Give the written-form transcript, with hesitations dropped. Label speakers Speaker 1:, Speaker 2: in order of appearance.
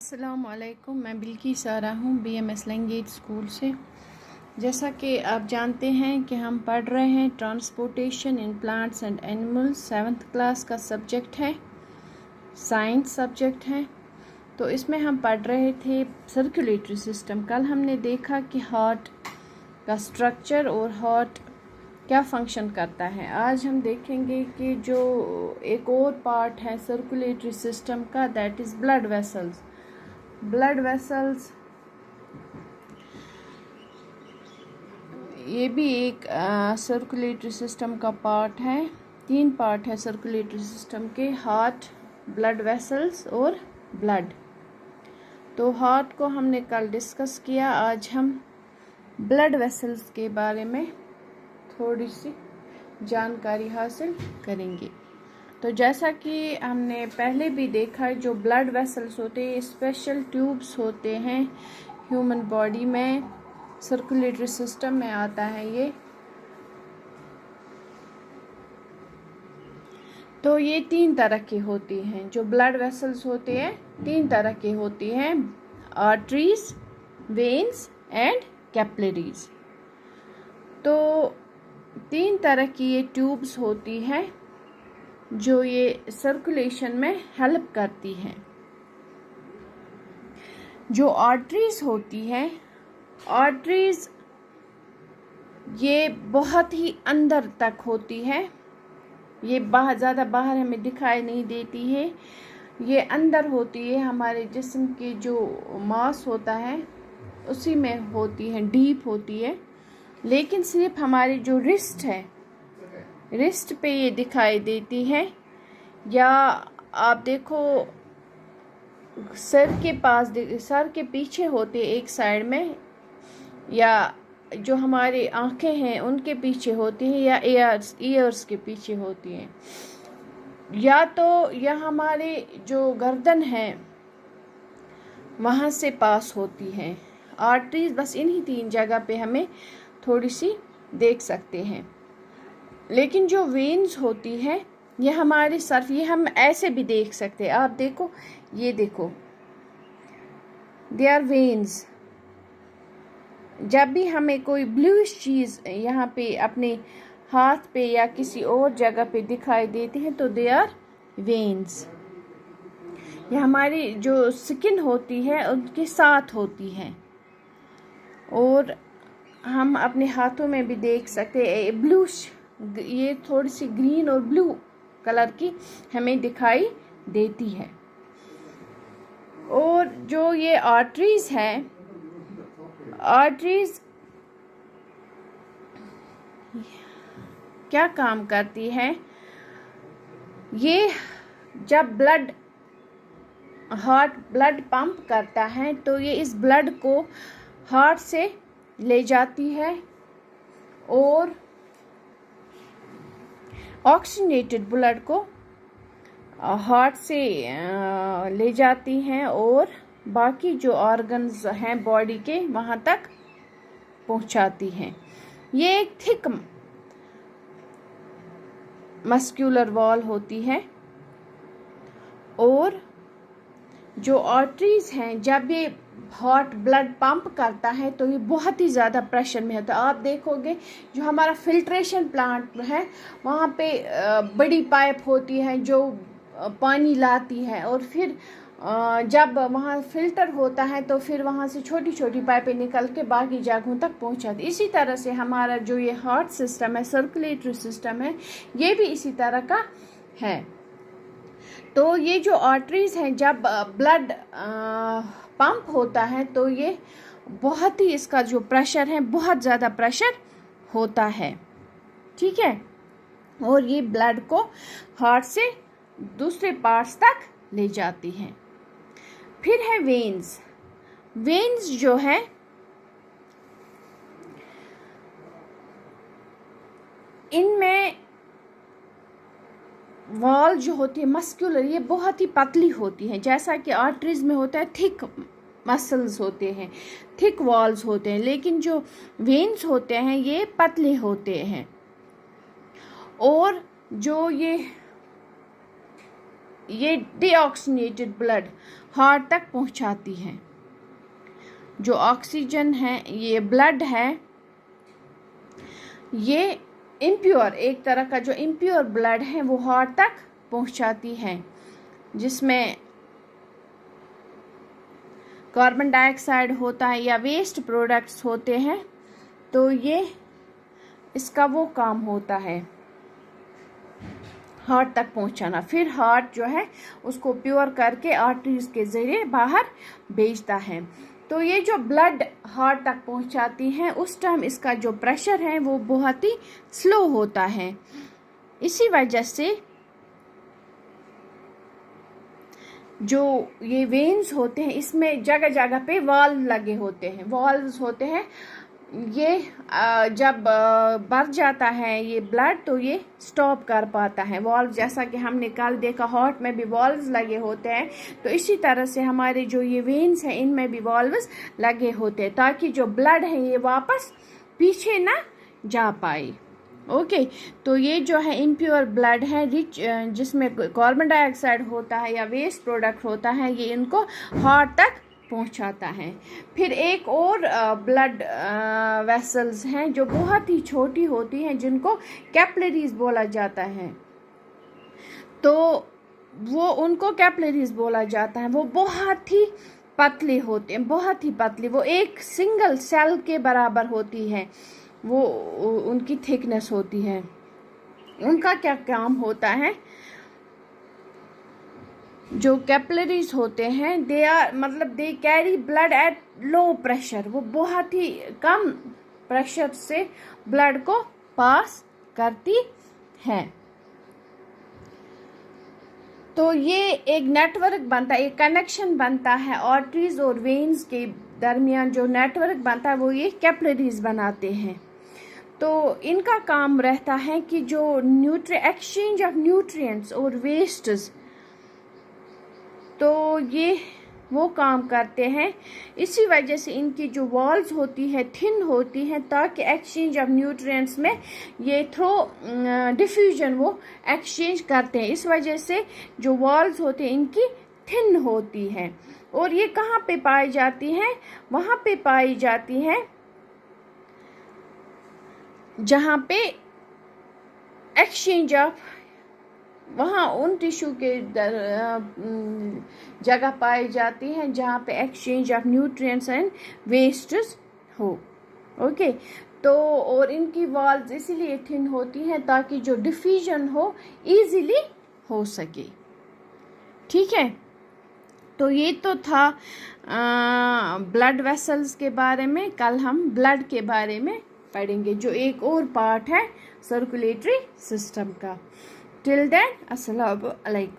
Speaker 1: अस्सलामुअलैकुम। मैं बिल्की सारा हूँ BMS लैंग्वेज स्कूल से। जैसा कि आप जानते हैं कि हम पढ़ रहे हैं transportation in plants and animals. 7th class का सब्जेक्ट है, साइंस सब्जेक्ट है। तो इसमें हम पढ़ रहे थे सर्कुलेटरी सिस्टम। कल हमने देखा कि हार्ट का स्ट्रक्चर और हार्ट क्या फंक्शन करता है। आज हम देखेंगे कि जो एक और पार्ट है सर्कुलेटरी सिस्टम का, that is blood vessels. Blood vessels ये भी एक सर्कुलेटरी सिस्टम का पार्ट है। 3 पार्ट है सर्कुलेटरी सिस्टम के, हार्ट, ब्लड वेसल्स और ब्लड। तो हार्ट को हमने कल डिस्कस किया। आज हम ब्लड वेसल्स के बारे में थोड़ी सी जानकारी हासिल करेंगे। तो जैसा कि हमने पहले भी देखा, जो ब्लड वेसल्स होते हैं स्पेशल ट्यूब्स होते हैं ह्यूमन बॉडी में, सर्कुलेटरी सिस्टम में आता है ये। तो ये 3 तरह की होती हैं। जो ब्लड वेसल्स होते हैं 3 तरह के होती हैं, आर्टरीज, वेन्स एंड कैपिलरीज। तो 3 तरह की ये ट्यूब्स होती हैं जो ये सर्कुलेशन में हेल्प करती हैं। जो आर्टरीज होती हैं, आर्टरीज ये बहुत ही अंदर तक होती है। ये ज़्यादा बाहर हमें दिखाई नहीं देती है, ये अंदर होती है। हमारे जिस्म के जो मांस होता है उसी में होती है, डीप होती है। लेकिन सिर्फ हमारी जो रिस्ट है, रिस्ट पे ये दिखाई देती है। या आप देखो सर के पास, सर के पीछे होते एक साइड में, या जो हमारी आंखें हैं उनके पीछे होती हैं, या ईयर्स के पीछे होती हैं, या तो यह हमारे जो गर्दन है वहाँ से पास होती हैं। आर्टरीज बस इन्हीं 3 जगह पे हमें थोड़ी सी देख सकते हैं। लेकिन जो वेन्स होती है ये हमारे सर, ये हम ऐसे भी देख सकते हैं। आप देखो, ये देखो, दे आर वेन्स। जब भी हमें कोई ब्लूइश चीज़ यहाँ पे अपने हाथ पे या किसी और जगह पे दिखाई देती है तो दे आर वेन्स। ये हमारी जो स्किन होती है उनके साथ होती है। और हम अपने हाथों में भी देख सकते हैं ब्लूइश, ये थोड़ी सी ग्रीन और ब्लू कलर की हमें दिखाई देती है। और जो ये आर्टरीज हैं, आर्टरीज क्या काम करती है, ये जब हार्ट ब्लड पंप करता है तो ये इस ब्लड को हार्ट से ले जाती है और ऑक्सीजनेटेड ब्लड को हार्ट से ले जाती हैं और बाकी जो ऑर्गन्स हैं बॉडी के वहाँ तक पहुँचाती हैं। ये एक थिक मस्कुलर वॉल होती है। और जो आर्टरीज हैं, जब ये हार्ट ब्लड पंप करता है तो ये बहुत ही ज़्यादा प्रेशर में होता है। आप देखोगे जो हमारा फिल्ट्रेशन प्लांट है वहाँ पे बड़ी पाइप होती है जो पानी लाती है, और फिर जब वहाँ फिल्टर होता है तो फिर वहाँ से छोटी छोटी पाइपें निकल के बाकी जगहों तक पहुँचाती। इसी तरह से हमारा जो ये हार्ट सिस्टम है, सर्कुलेटरी सिस्टम है, ये भी इसी तरह का है। तो ये जो आर्टरीज हैं, जब ब्लड पंप होता है तो ये बहुत ही, इसका जो प्रेशर है बहुत ज़्यादा प्रेशर होता है, ठीक है। और ये ब्लड को हार्ट से दूसरे पार्ट्स तक ले जाती हैं। फिर है वेन्स। वेन्स जो है इनमें वॉल जो होती है मस्कुलर, ये बहुत ही पतली होती है। जैसा कि आर्टरीज में होता है थिक मसल्स होते हैं, थिक वॉल्स होते हैं, लेकिन जो वेन्स होते हैं ये पतले होते हैं। और जो ये डीऑक्सीजनेटेड ब्लड हार्ट तक पहुंचाती हैं। जो ऑक्सीजन है, ये ब्लड है, ये इम्प्योर, एक तरह का जो इम्प्योर ब्लड है वो हार्ट तक पहुंचाती है, जिसमें कार्बन डाइऑक्साइड होता है या वेस्ट प्रोडक्ट्स होते हैं। तो ये इसका वो काम होता है, हार्ट तक पहुंचाना। फिर हार्ट जो है उसको प्योर करके आर्टरीज के जरिए बाहर भेजता है। तो ये जो ब्लड हार्ट तक पहुंचाती है, उस टाइम इसका जो प्रेशर है वो बहुत ही स्लो होता है। इसी वजह से जो ये वेन्स होते हैं, इसमें जगह जगह पे वाल्व लगे होते हैं, वाल्व्स होते हैं। ये जब बढ़ जाता है ये ब्लड, तो ये स्टॉप कर पाता है वाल्व। जैसा कि हमने कल देखा, हार्ट में भी वाल्व्स लगे होते हैं। तो इसी तरह से हमारे जो ये वेन्स हैं, इनमें भी वाल्व्स लगे होते हैं, ताकि जो ब्लड है ये वापस पीछे ना जा पाए। ओके, तो ये जो है इम्प्योर ब्लड है, रिच, जिसमें कार्बन डाइऑक्साइड होता है या वेस्ट प्रोडक्ट होता है, ये इनको हार्ट तक पहुंचाता है। फिर एक और ब्लड वेसल्स हैं जो बहुत ही छोटी होती हैं, जिनको कैपिलरीज बोला जाता है। तो वो उनको कैपिलरीज बोला जाता है। वो बहुत ही पतले होते हैं, बहुत ही पतली, वो एक सिंगल सेल के बराबर होती है, वो उनकी थिकनेस होती है। उनका क्या काम होता है, जो कैपिलरीज होते हैं, they carry blood at low pressure. वो बहुत ही कम प्रेशर से ब्लड को पास करती है। तो ये एक नेटवर्क बनता है, एक कनेक्शन बनता है आर्टरीज और वेन्स के दरमियान। जो नेटवर्क बनता है वो ये कैपिलरीज बनाते हैं। तो इनका काम रहता है कि जो एक्सचेंज ऑफ न्यूट्रिएंट्स और वेस्ट्स, तो ये वो काम करते हैं। इसी वजह से इनकी जो वॉल्स होती है थिन होती हैं, ताकि एक्सचेंज ऑफ न्यूट्रिएंट्स में ये थ्रो डिफ्यूजन वो एक्सचेंज करते हैं। इस वजह से जो वॉल्स होते हैं इनकी थिन होती है। और ये कहाँ पे पाई जाती हैं, वहाँ पे पाई जाती हैं जहाँ पे एक्सचेंज ऑफ, वहाँ उन टिश्यू के जगह पाई जाती हैं जहाँ पे exchange of nutrients and wastes हो। ओके, तो और इनकी वॉल्स इसीलिए थिन होती हैं ताकि जो डिफ्यूजन हो इजीली हो सके। ठीक है, तो ये तो था ब्लड वेसल्स के बारे में। कल हम ब्लड के बारे में पढ़ेंगे, जो एक और पार्ट है सर्कुलेटरी सिस्टम का। टिल देन, अस्सलाम वालेकुम।